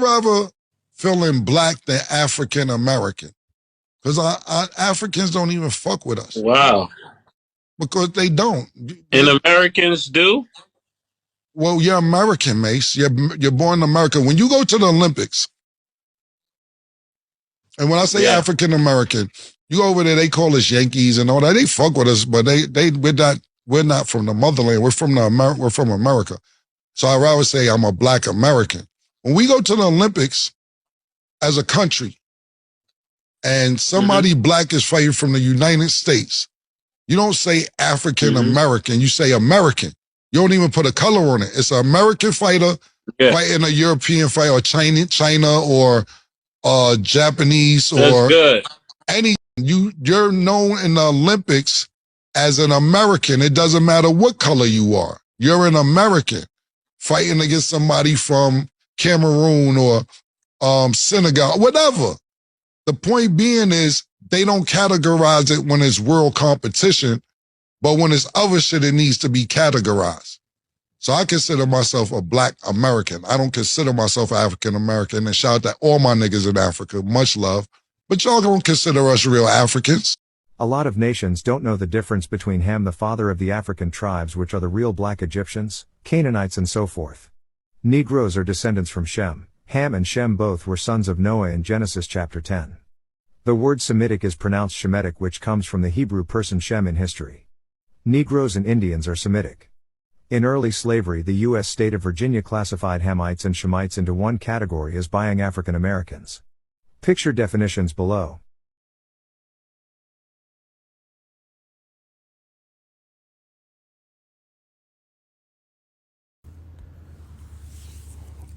I'd rather feeling black than African American. Because our Africans don't even fuck with us. Wow. Because they don't. And Americans do? Well, you're American, Mace. You're born in America. When you go to the Olympics, and when I say Yeah. African American, you go over there, they call us Yankees and all that. They fuck with us, but we're not from the motherland. We're from America. So I'd rather say I'm a black American. When we go to the Olympics as a country, and somebody black is fighting from the United States, you don't say African American, you say American. You don't even put a color on it. It's an American fighter fighting a European fighter, or China or Japanese, or good. any. You're known in the Olympics as an American. It doesn't matter what color you are. You're an American fighting against somebody from Cameroon or Senegal, whatever. The point being is they don't categorize it when it's world competition, but when it's other shit, it needs to be categorized. So I consider myself a black American. I don't consider myself African American. And shout out to all my niggas in Africa. Much love. But y'all don't consider us real Africans. A lot of nations don't know the difference between Ham, the father of the African tribes, which are the real black Egyptians, Canaanites and so forth. Negroes are descendants from Shem. Ham and Shem both were sons of Noah in Genesis chapter 10. The word Semitic is pronounced Shemitic, which comes from the Hebrew person Shem in history. Negroes and Indians are Semitic. In early slavery, the U.S. state of Virginia classified Hamites and Shemites into one category as buying African Americans. Picture definitions below.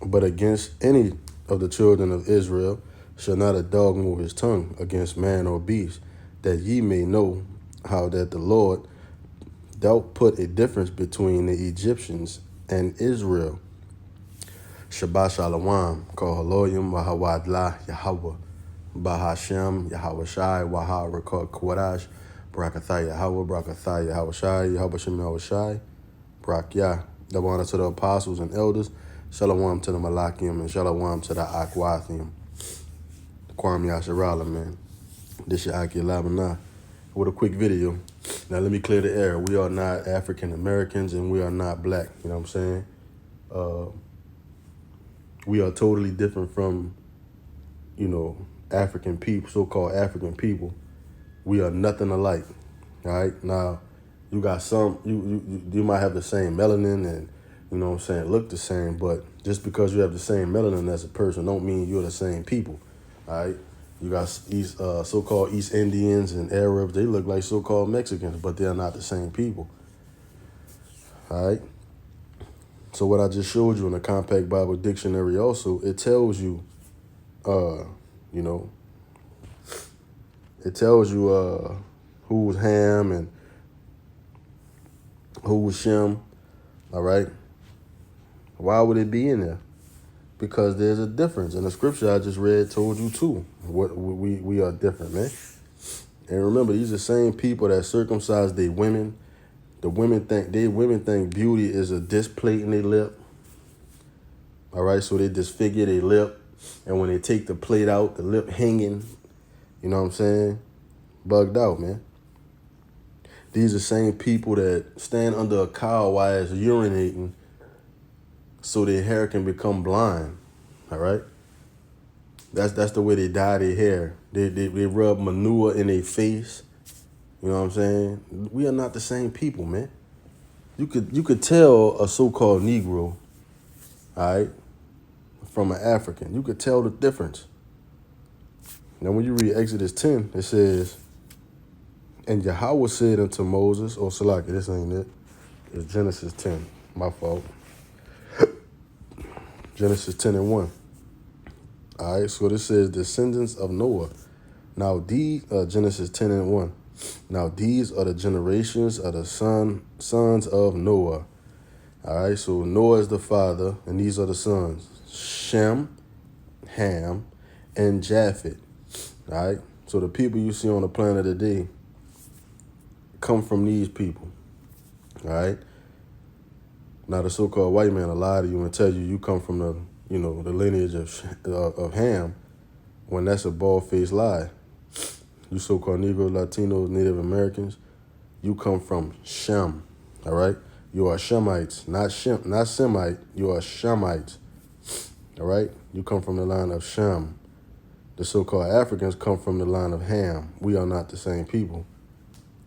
But against any of the children of Israel shall not a dog move his tongue against man or beast, that ye may know how that the Lord dealt put a difference between the Egyptians and Israel. Shabbat Shalom, Kohaloyim, Wahawadla, Yahweh, Bahashem, Yahweh Shai, Waha Rekod Kwadash, Brakatha Yahweh, Brakatha Yahweh Shai, Yahweh Shem Yahweh Shai, Brak Double honor to the apostles and elders. Shalom to the Malakim and Shalom to the Akwathim. Kwame Yasharala, man. This is Aki Labanah. With a quick video. Now let me clear the air. We are not African Americans and we are not black. You know what I'm saying? We are totally different from, African people, so-called African people. We are nothing alike. All right? Now, you got some, you might have the same melanin and, look the same, but just because you have the same melanin as a person don't mean you're the same people. All right? You got so-called East Indians and Arabs. They look like so-called Mexicans, but they're not the same people. All right? So what I just showed you in the Compact Bible Dictionary also, it tells you, it tells you who was Ham and who was Shem. All right? Why would it be in there? Because there's a difference. And the scripture I just read told you too. What we are different, man. And remember, these are the same people that circumcise their women. The women think beauty is a disc plate in their lip. All right, so they disfigure their lip, and when they take the plate out, the lip hanging. You know what I'm saying? Bugged out, man. These are the same people that stand under a cow while it's urinating, so their hair can become blind. All right. That's the way they dye their hair. They rub manure in their face. You know what I'm saying? We are not the same people, man. You could tell a so-called Negro, all right, from an African. You could tell the difference. Now, when you read Exodus 10, it says, and Yahweh said unto Moses, oh, Salaki, this ain't it. It's Genesis 10. My fault. Genesis 10 and 1. All right, so this says descendants of Noah. Now, Genesis 10 and 1. Now, these are the generations of the sons of Noah. All right, so Noah is the father, and these are the sons. Shem, Ham, and Japheth. All right, so the people you see on the planet today come from these people. All right. Now, the so-called white man will lie to you and tell you come from the, the lineage of Ham, when that's a bald-faced lie. You so-called Negroes, Latinos, Native Americans, you come from Shem, all right? You are Shemites, not Semite. You are Shemites, all right? You come from the line of Shem. The so-called Africans come from the line of Ham. We are not the same people,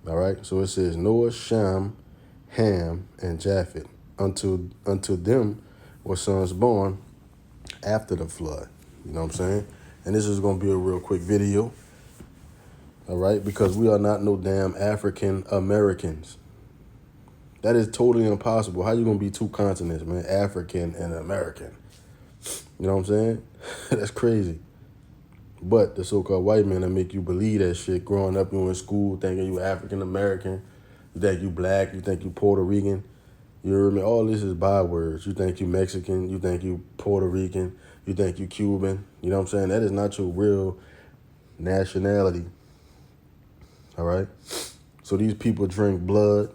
all right? So it says Noah, Shem, Ham, and Japheth. Unto them were sons born after the flood. You know what I'm saying? And this is going to be a real quick video, all right? Because we are not no damn African Americans. That is totally impossible. How you going to be two continents, man? African and American. You know what I'm saying? That's crazy. But the so-called white men that make you believe that shit growing up, you in school thinking you African American, you think you black, you think you Puerto Rican. You hear me? All this is bywords. You think you Mexican, you think you Puerto Rican, you think you Cuban. You know what I'm saying? That is not your real nationality. All right? So these people drink blood.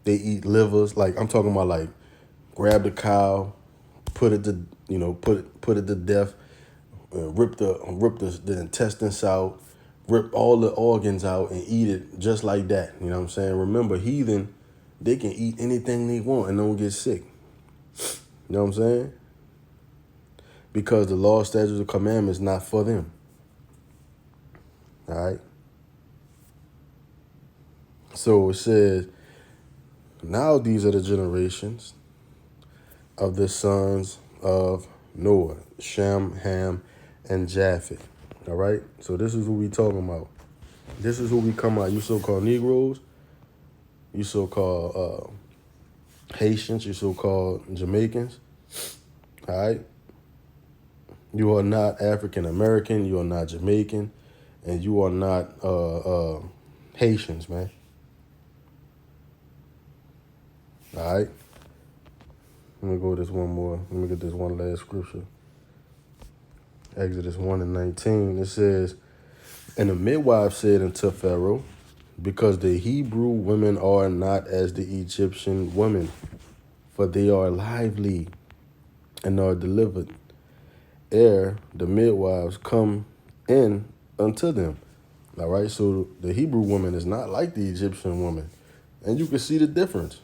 They eat livers. Like, I'm talking about, like, grab the cow, put it to, put it to death, rip the intestines out, rip all the organs out and eat it just like that. You know what I'm saying? Remember, heathen, they can eat anything they want and don't get sick. You know what I'm saying? Because the law, statutes, and commandments not for them. All right? So it says, now these are the generations of the sons of Noah, Shem, Ham, and Japheth. All right? So this is who we talking about. This is who we come out. You so-called Negroes, you so-called Haitians, you so-called Jamaicans. All right? You are not African American, you are not Jamaican, and you are not Haitians, man. All right? Let me go with this one more. Let me get this one last scripture. Exodus 1:19. It says, and the midwife said unto Pharaoh, because the Hebrew women are not as the Egyptian women, for they are lively and are delivered ere the midwives come in unto them. All right, so the Hebrew woman is not like the Egyptian woman. And you can see the difference.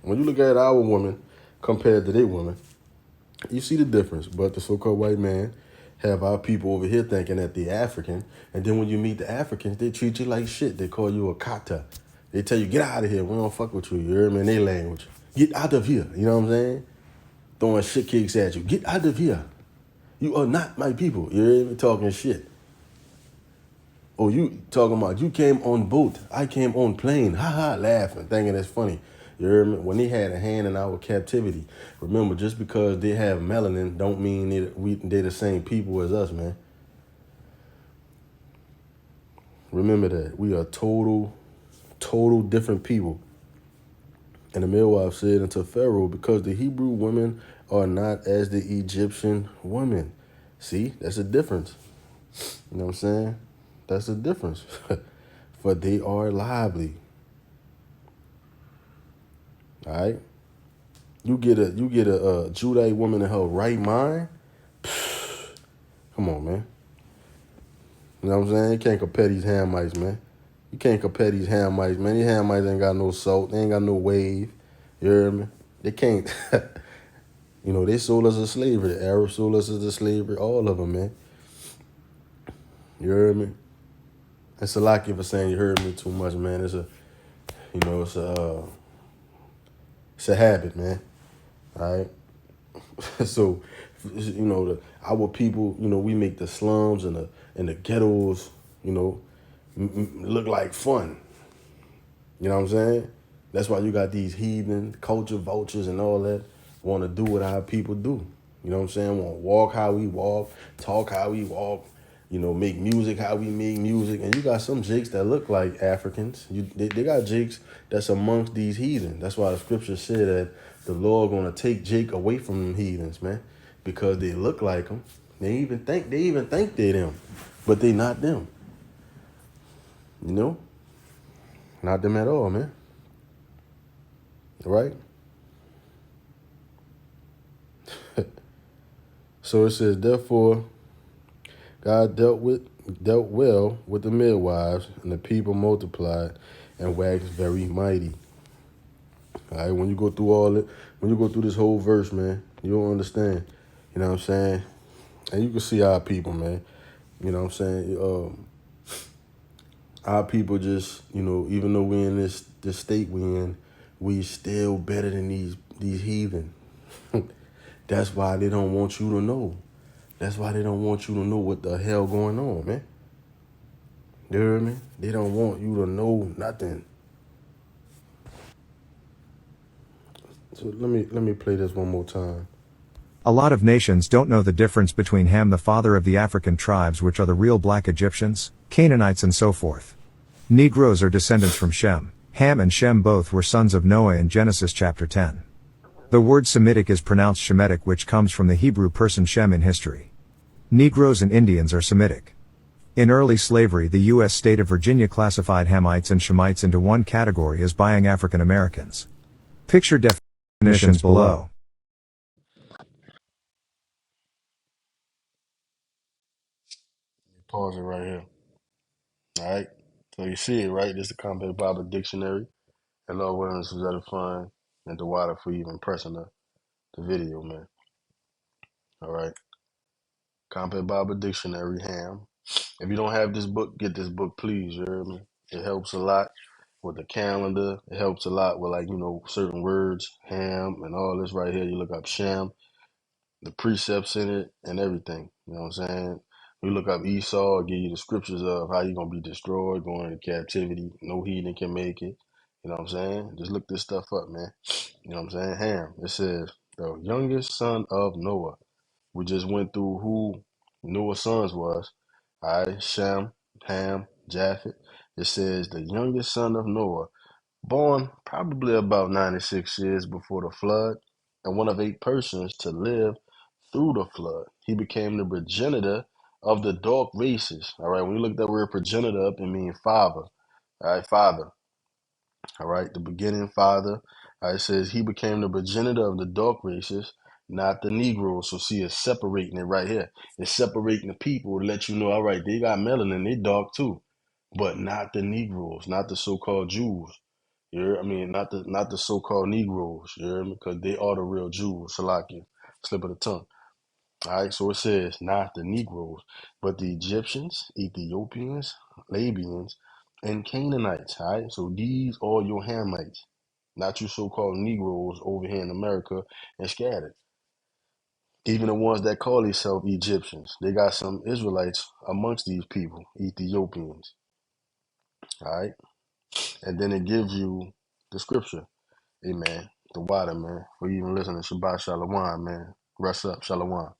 When you look at our woman compared to their woman, you see the difference. But the so-called white man have our people over here thinking that they're African. And then when you meet the Africans, they treat you like shit. They call you a kata. They tell you, get out of here. We don't fuck with you. You hear me in their language. Get out of here. You know what I'm saying? Throwing shit kicks at you. Get out of here. You are not my people. You hear me? Talking shit. Oh, you talking about you came on boat. I came on plane. Ha ha, laughing, thinking it's funny. You hear me? When they had a hand in our captivity, remember, just because they have melanin don't mean they're the same people as us, man. Remember that. We are total different people. And the midwife said unto Pharaoh, because the Hebrew women are not as the Egyptian women. See, that's a difference. You know what I'm saying? That's the difference. For they are lively. All right? You get a Judite woman in her right mind? Come on, man. You know what I'm saying? You can't compare these Hamites, man. You can't compare these Hamites, man. These Hamites ain't got no salt. They ain't got no wave. You hear me? They can't. They sold us as slavery. The Arabs sold us as slavery. All of them, man. You heard me? And Salaki for saying you heard me too much, man. It's a habit, man. All right. So, our people, we make the slums and the ghettos, look like fun. You know what I'm saying? That's why you got these heathen culture vultures and all that want to do what our people do. You know what I'm saying? Want to walk how we walk, talk how we walk, make music how we make music. And you got some jakes that look like Africans. They got jakes that's amongst these heathen. That's why the scripture said that the Lord going to take Jake away from them heathens, man, because they look like them. They even think they them, but they not them. Not them at all, man. Right? So it says, therefore, God dealt well with the midwives, and the people multiplied and waxed very mighty. All right, when you go through all it, when you go through this whole verse, man, you don't understand. You know what I'm saying? And you can see our people, man. You know what I'm saying? Our people just, even though we in this state we in, we still better than these heathen. That's why they don't want you to know. That's why they don't want you to know what the hell going on, man. You hear me? They don't want you to know nothing. So let me play this one more time. A lot of nations don't know the difference between Ham, the father of the African tribes, which are the real black Egyptians, Canaanites, and so forth. Negroes are descendants from Shem. Ham and Shem both were sons of Noah in Genesis chapter 10. The word Semitic is pronounced Shemitic, which comes from the Hebrew person Shem in history. Negroes and Indians are Semitic. In early slavery, the U.S. state of Virginia classified Hamites and Shemites into one category as being African Americans. Picture definitions below. Pause it right here. All right. So you see it, right? This is the Compact Bible Dictionary. And Lord Williams was edifying and the water for even pressing the video, man. All right. Compact Bible Dictionary, Ham. If you don't have this book, get this book, please. You hear me? It helps a lot with the calendar. It helps a lot with, certain words, Ham, and all this right here. You look up Shem, the precepts in it, and everything. You know what I'm saying? You look up Esau, it'll give you the scriptures of how you're going to be destroyed, going into captivity. No heathen can make it. You know what I'm saying? Just look this stuff up, man. You know what I'm saying? Ham. It says, the youngest son of Noah. We just went through who Noah's sons was. All right, Shem, Ham, Japheth. It says the youngest son of Noah, born probably about 96 years before the flood, and one of 8 persons to live through the flood. He became the progenitor of the dark races. All right, when you look that word progenitor up, it means father. All right, father. All right, the beginning father. All right, it says he became the progenitor of the dark races, not the Negroes. So see, it's separating it right here. It's separating the people to let you know, all right, they got melanin, they dark too, but not the Negroes, not the so-called Jews. You hear? I mean, not the so-called Negroes. You hear me? Because they are the real Jews. Salakia, slip of the tongue. All right, so it says not the Negroes, but the Egyptians, Ethiopians, Libyans, and Canaanites. All right, so these are your Hamites, not your so-called Negroes over here in America and scattered. Even the ones that call themselves Egyptians, they got some Israelites amongst these people, Ethiopians. All right, and then it gives you the scripture. Amen. The water, man. For even listening, Shabbat Shalom, man. Rest up, Shalom.